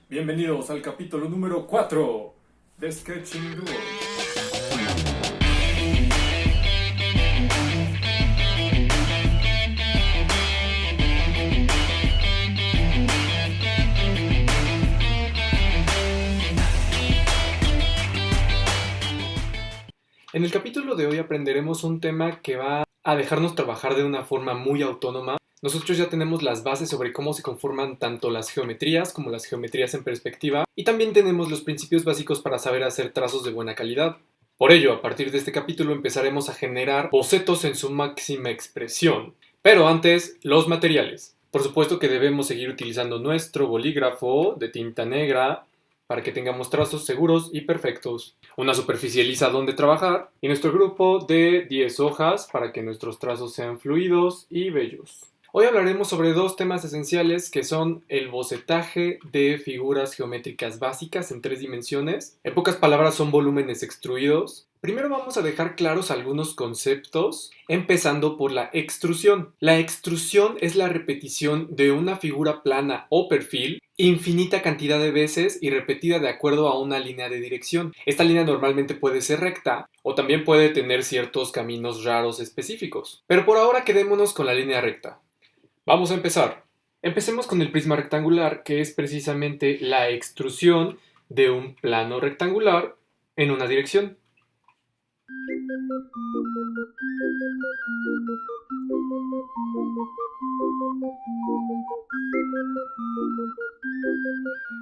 Bienvenidos al capítulo número 4 de Sketching Duos. En el capítulo de hoy aprenderemos un tema que va a dejarnos trabajar de una forma muy autónoma. Nosotros ya tenemos las bases sobre cómo se conforman tanto las geometrías como las geometrías en perspectiva, y también tenemos los principios básicos para saber hacer trazos de buena calidad. Por ello, a partir de este capítulo empezaremos a generar bocetos en su máxima expresión. Pero antes, los materiales. Por supuesto que debemos seguir utilizando nuestro bolígrafo de tinta negra para que tengamos trazos seguros y perfectos, una superficie lisa donde trabajar y nuestro grupo de 10 hojas para que nuestros trazos sean fluidos y bellos. Hoy hablaremos sobre dos temas esenciales que son el bocetaje de figuras geométricas básicas en 3 dimensiones. En pocas palabras son volúmenes extruidos. Primero vamos a dejar claros algunos conceptos, empezando por la extrusión. La extrusión es la repetición de una figura plana o perfil infinita cantidad de veces y repetida de acuerdo a una línea de dirección. Esta línea normalmente puede ser recta o también puede tener ciertos caminos raros específicos. Pero por ahora quedémonos con la línea recta. Vamos a empezar. Empecemos con el prisma rectangular, que es precisamente la extrusión de un plano rectangular en una dirección.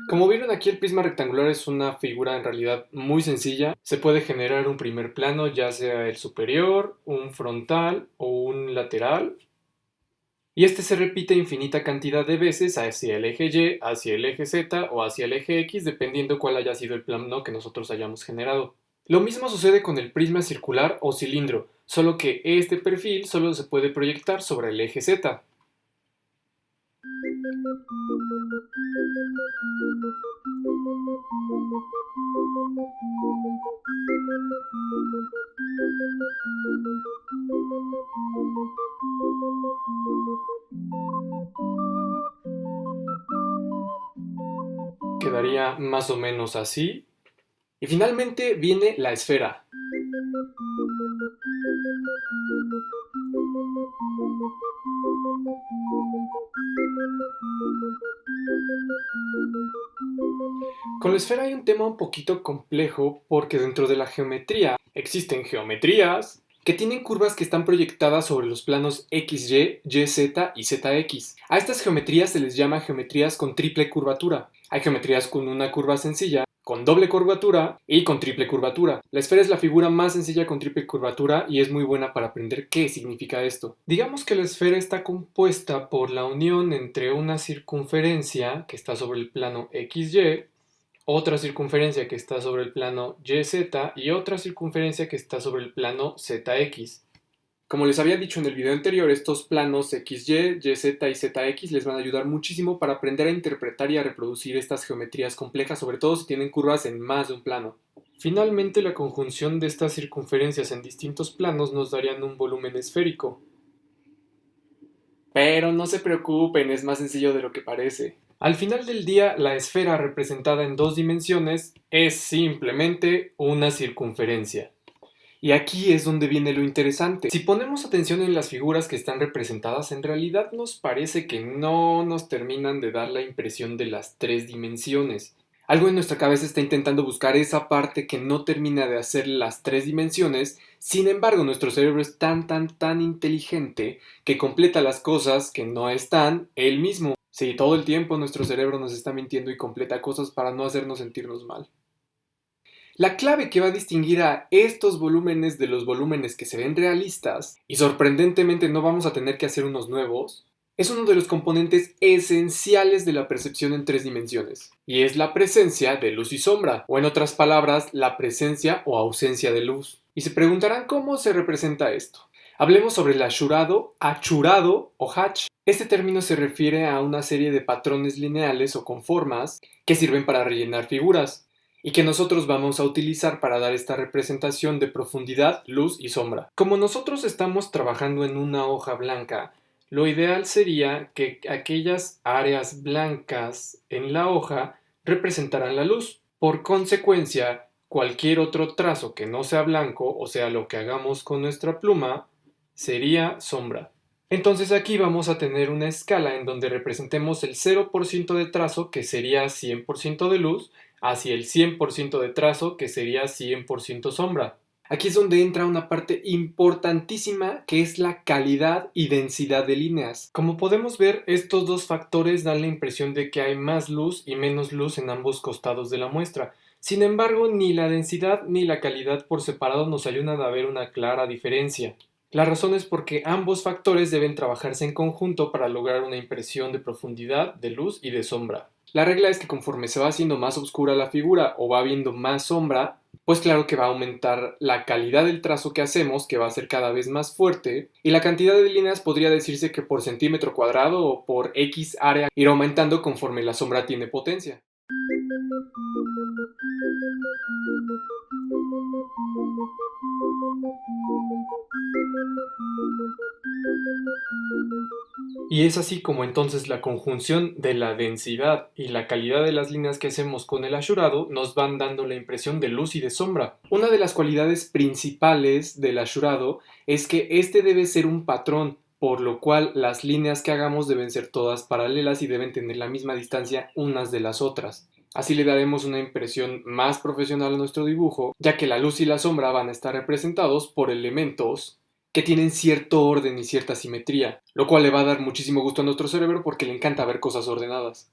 Como vieron aquí, el prisma rectangular es una figura en realidad muy sencilla. Se puede generar un primer plano, ya sea el superior, un frontal o un lateral. Y este se repite infinita cantidad de veces hacia el eje Y, hacia el eje Z o hacia el eje X, dependiendo cuál haya sido el plano que nosotros hayamos generado. Lo mismo sucede con el prisma circular o cilindro, solo que este perfil solo se puede proyectar sobre el eje Z. Quedaría más o menos así. Y finalmente viene la esfera. Con la esfera hay un tema un poquito complejo porque dentro de la geometría existen geometrías que tienen curvas que están proyectadas sobre los planos XY, YZ y ZX. A estas geometrías se les llama geometrías con triple curvatura. Hay geometrías con una curva sencilla, con doble curvatura y con triple curvatura. La esfera es la figura más sencilla con triple curvatura y es muy buena para aprender qué significa esto. Digamos que la esfera está compuesta por la unión entre una circunferencia que está sobre el plano XY, otra circunferencia que está sobre el plano YZ y otra circunferencia que está sobre el plano ZX. Como les había dicho en el video anterior, estos planos XY, YZ y ZX les van a ayudar muchísimo para aprender a interpretar y a reproducir estas geometrías complejas, sobre todo si tienen curvas en más de un plano. Finalmente, la conjunción de estas circunferencias en distintos planos nos darían un volumen esférico. Pero no se preocupen, es más sencillo de lo que parece. Al final del día, la esfera representada en 2 dimensiones es simplemente una circunferencia. Y aquí es donde viene lo interesante. Si ponemos atención en las figuras que están representadas, en realidad nos parece que no nos terminan de dar la impresión de las 3 dimensiones. Algo en nuestra cabeza está intentando buscar esa parte que no termina de hacer las 3 dimensiones. Sin embargo, nuestro cerebro es tan inteligente que completa las cosas que no están él mismo. Sí, todo el tiempo nuestro cerebro nos está mintiendo y completa cosas para no hacernos sentirnos mal. La clave que va a distinguir a estos volúmenes de los volúmenes que se ven realistas, y sorprendentemente no vamos a tener que hacer unos nuevos, es uno de los componentes esenciales de la percepción en 3 dimensiones, y es la presencia de luz y sombra, o en otras palabras, la presencia o ausencia de luz. Y se preguntarán cómo se representa esto. Hablemos sobre el achurado, achurado o hatch. Este término se refiere a una serie de patrones lineales o con formas que sirven para rellenar figuras, y que nosotros vamos a utilizar para dar esta representación de profundidad, luz y sombra. Como nosotros estamos trabajando en una hoja blanca, lo ideal sería que aquellas áreas blancas en la hoja representarán la luz. Por consecuencia, cualquier otro trazo que no sea blanco, o sea, lo que hagamos con nuestra pluma, sería sombra. Entonces aquí vamos a tener una escala en donde representemos el 0% de trazo, que sería 100% de luz, hacia el 100% de trazo, que sería 100% sombra. Aquí es donde entra una parte importantísima, que es la calidad y densidad de líneas. Como podemos ver, estos dos factores dan la impresión de que hay más luz y menos luz en ambos costados de la muestra. Sin embargo, ni la densidad ni la calidad por separado nos ayudan a ver una clara diferencia. La razón es porque ambos factores deben trabajarse en conjunto para lograr una impresión de profundidad, de luz y de sombra. La regla es que conforme se va haciendo más oscura la figura o va habiendo más sombra, pues claro que va a aumentar la calidad del trazo que hacemos, que va a ser cada vez más fuerte, y la cantidad de líneas podría decirse que por centímetro cuadrado o por X área irá aumentando conforme la sombra tiene potencia. Y es así como entonces la conjunción de la densidad y la calidad de las líneas que hacemos con el ashurado nos van dando la impresión de luz y de sombra. Una de las cualidades principales del ashurado es que este debe ser un patrón, por lo cual las líneas que hagamos deben ser todas paralelas y deben tener la misma distancia unas de las otras. Así le daremos una impresión más profesional a nuestro dibujo, ya que la luz y la sombra van a estar representados por elementos que tienen cierto orden y cierta simetría, lo cual le va a dar muchísimo gusto a nuestro cerebro porque le encanta ver cosas ordenadas.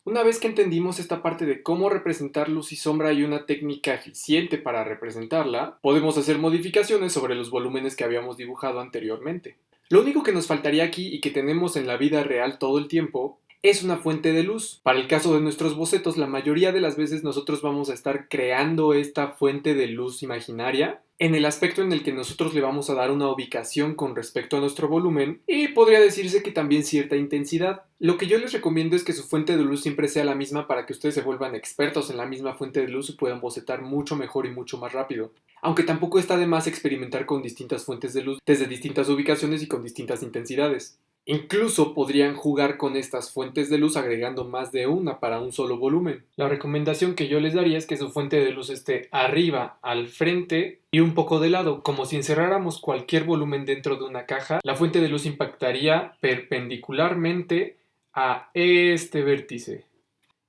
Una vez que entendimos esta parte de cómo representar luz y sombra y una técnica eficiente para representarla, podemos hacer modificaciones sobre los volúmenes que habíamos dibujado anteriormente. Lo único que nos faltaría aquí y que tenemos en la vida real todo el tiempo es una fuente de luz. Para el caso de nuestros bocetos, la mayoría de las veces nosotros vamos a estar creando esta fuente de luz imaginaria en el aspecto en el que nosotros le vamos a dar una ubicación con respecto a nuestro volumen y podría decirse que también cierta intensidad. Lo que yo les recomiendo es que su fuente de luz siempre sea la misma para que ustedes se vuelvan expertos en la misma fuente de luz y puedan bocetar mucho mejor y mucho más rápido. Aunque tampoco está de más experimentar con distintas fuentes de luz desde distintas ubicaciones y con distintas intensidades. Incluso podrían jugar con estas fuentes de luz agregando más de una para un solo volumen. La recomendación que yo les daría es que su fuente de luz esté arriba, al frente y un poco de lado. Como si encerráramos cualquier volumen dentro de una caja, la fuente de luz impactaría perpendicularmente a este vértice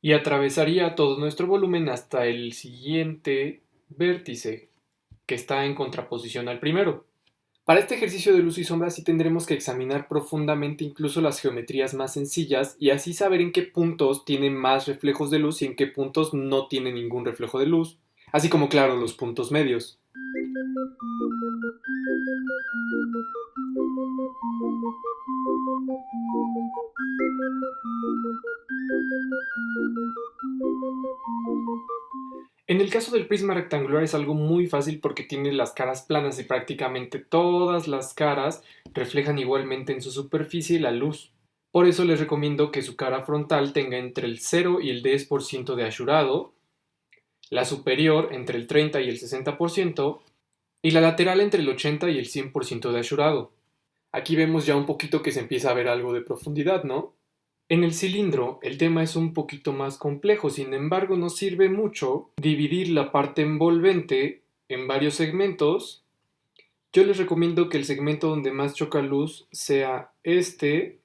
y atravesaría todo nuestro volumen hasta el siguiente vértice, que está en contraposición al primero. Para este ejercicio de luz y sombra sí tendremos que examinar profundamente incluso las geometrías más sencillas y así saber en qué puntos tiene más reflejos de luz y en qué puntos no tiene ningún reflejo de luz, así como claro los puntos medios. En el caso del prisma rectangular es algo muy fácil porque tiene las caras planas y prácticamente todas las caras reflejan igualmente en su superficie la luz. Por eso les recomiendo que su cara frontal tenga entre el 0 y el 10% de ashurado, la superior entre el 30 y el 60% y la lateral entre el 80 y el 100% de ashurado. Aquí vemos ya un poquito que se empieza a ver algo de profundidad, ¿no? En el cilindro, el tema es un poquito más complejo, sin embargo, nos sirve mucho dividir la parte envolvente en varios segmentos. Yo les recomiendo que el segmento donde más choca luz sea este,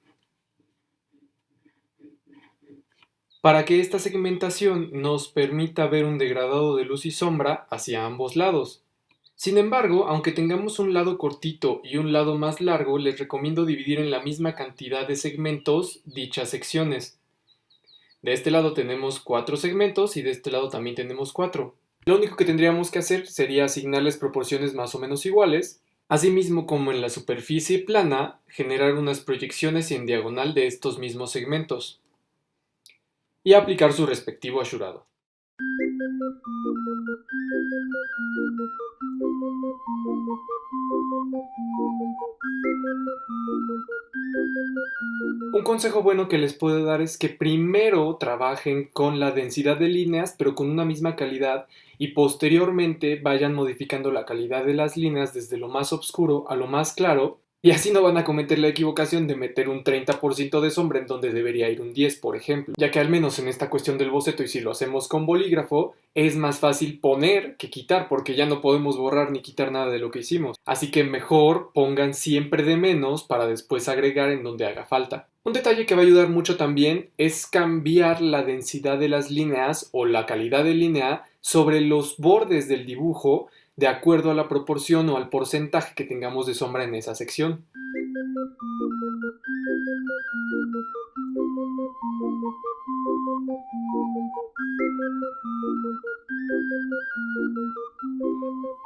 para que esta segmentación nos permita ver un degradado de luz y sombra hacia ambos lados. Sin embargo, aunque tengamos un lado cortito y un lado más largo, les recomiendo dividir en la misma cantidad de segmentos dichas secciones. De este lado tenemos 4 segmentos y de este lado también tenemos 4. Lo único que tendríamos que hacer sería asignarles proporciones más o menos iguales. Asimismo, como en la superficie plana, generar unas proyecciones en diagonal de estos mismos segmentos y aplicar su respectivo ashurado. Un consejo bueno que les puedo dar es que primero trabajen con la densidad de líneas, pero con una misma calidad, y posteriormente vayan modificando la calidad de las líneas desde lo más oscuro a lo más claro, Y así no van a cometer la equivocación de meter un 30% de sombra en donde debería ir un 10, por ejemplo. Ya que al menos en esta cuestión del boceto, y si lo hacemos con bolígrafo, es más fácil poner que quitar, porque ya no podemos borrar ni quitar nada de lo que hicimos. Así que mejor pongan siempre de menos para después agregar en donde haga falta. Un detalle que va a ayudar mucho también es cambiar la densidad de las líneas o la calidad de línea sobre los bordes del dibujo de acuerdo a la proporción o al porcentaje que tengamos de sombra en esa sección.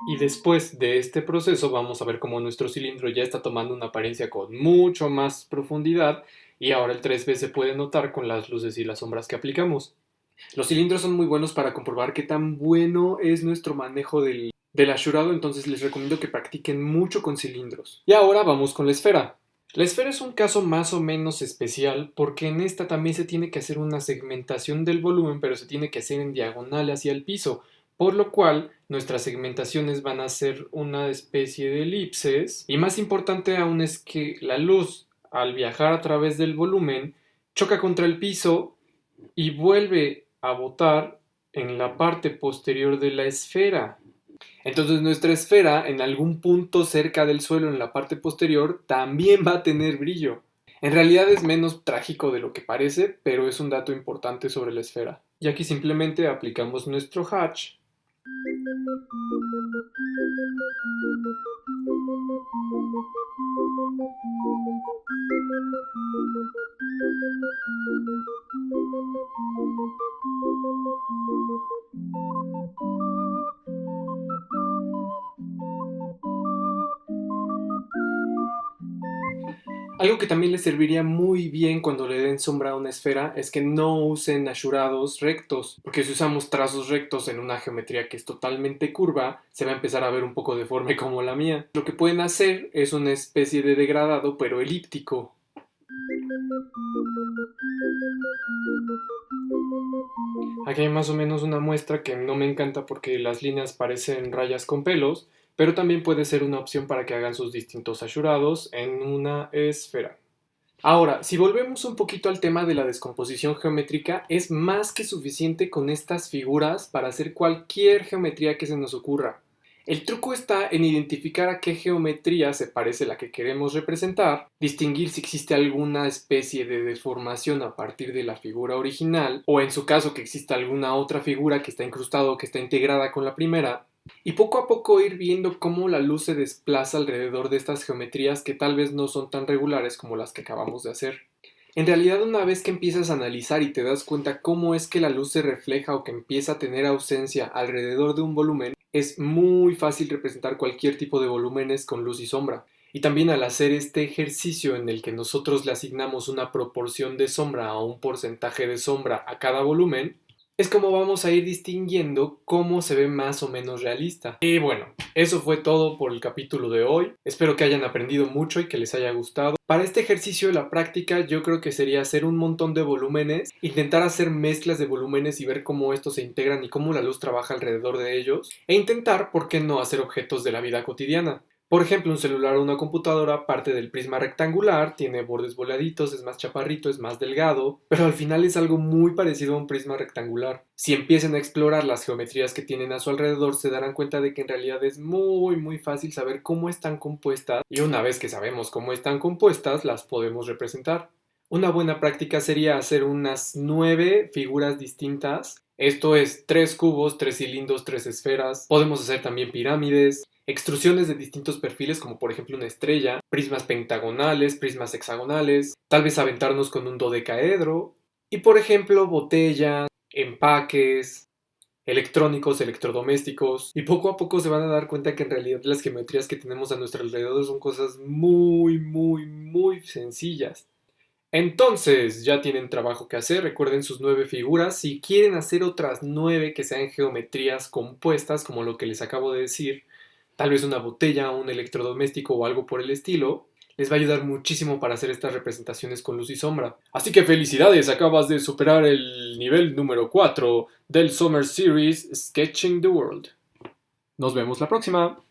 Y después de este proceso vamos a ver cómo nuestro cilindro ya está tomando una apariencia con mucho más profundidad y ahora el 3B se puede notar con las luces y las sombras que aplicamos. Los cilindros son muy buenos para comprobar qué tan bueno es nuestro manejo del asurado, entonces les recomiendo que practiquen mucho con cilindros. Y ahora vamos con la esfera. La esfera es un caso más o menos especial porque en esta también se tiene que hacer una segmentación del volumen, pero se tiene que hacer en diagonal hacia el piso, por lo cual nuestras segmentaciones van a ser una especie de elipses, y más importante aún es que la luz, al viajar a través del volumen, choca contra el piso y vuelve a botar en la parte posterior de la esfera. Entonces nuestra esfera en algún punto cerca del suelo en la parte posterior también va a tener brillo. En realidad es menos trágico de lo que parece, pero es un dato importante sobre la esfera. Y aquí simplemente aplicamos nuestro hatch. Algo que también les serviría muy bien cuando le den sombra a una esfera es que no usen ashurados rectos, porque si usamos trazos rectos en una geometría que es totalmente curva, se va a empezar a ver un poco deforme como la mía. Lo que pueden hacer es una especie de degradado pero elíptico. Aquí hay más o menos una muestra que no me encanta porque las líneas parecen rayas con pelos, pero también puede ser una opción para que hagan sus distintos ashurados en una esfera. Ahora, si volvemos un poquito al tema de la descomposición geométrica, es más que suficiente con estas figuras para hacer cualquier geometría que se nos ocurra. El truco está en identificar a qué geometría se parece la que queremos representar, distinguir si existe alguna especie de deformación a partir de la figura original, o en su caso que exista alguna otra figura que está incrustada o que está integrada con la primera, y poco a poco ir viendo cómo la luz se desplaza alrededor de estas geometrías que tal vez no son tan regulares como las que acabamos de hacer. En realidad, una vez que empiezas a analizar y te das cuenta cómo es que la luz se refleja o que empieza a tener ausencia alrededor de un volumen, es muy fácil representar cualquier tipo de volúmenes con luz y sombra. Y también al hacer este ejercicio en el que nosotros le asignamos una proporción de sombra o un porcentaje de sombra a cada volumen, es como vamos a ir distinguiendo cómo se ve más o menos realista. Y bueno, eso fue todo por el capítulo de hoy. Espero que hayan aprendido mucho y que les haya gustado. Para este ejercicio de la práctica yo creo que sería hacer un montón de volúmenes, intentar hacer mezclas de volúmenes y ver cómo estos se integran y cómo la luz trabaja alrededor de ellos, e intentar, ¿por qué no?, hacer objetos de la vida cotidiana. Por ejemplo, un celular o una computadora parte del prisma rectangular, tiene bordes voladitos, es más chaparrito, es más delgado, pero al final es algo muy parecido a un prisma rectangular. Si empiezan a explorar las geometrías que tienen a su alrededor, se darán cuenta de que en realidad es muy fácil saber cómo están compuestas, y una vez que sabemos cómo están compuestas, las podemos representar. Una buena práctica sería hacer unas 9 figuras distintas. Esto es 3 cubos, 3 cilindros, 3 esferas. Podemos hacer también pirámides, extrusiones de distintos perfiles como por ejemplo una estrella, prismas pentagonales, prismas hexagonales, tal vez aventarnos con un dodecaedro y por ejemplo botellas, empaques, electrónicos, electrodomésticos, y poco a poco se van a dar cuenta que en realidad las geometrías que tenemos a nuestro alrededor son cosas muy sencillas. Entonces, ya tienen trabajo que hacer, recuerden sus 9 figuras. Si quieren hacer otras 9 que sean geometrías compuestas, como lo que les acabo de decir, tal vez una botella, un electrodoméstico o algo por el estilo, les va a ayudar muchísimo para hacer estas representaciones con luz y sombra. Así que felicidades, acabas de superar el nivel número 4 del Summer Series Sketching the World. Nos vemos la próxima.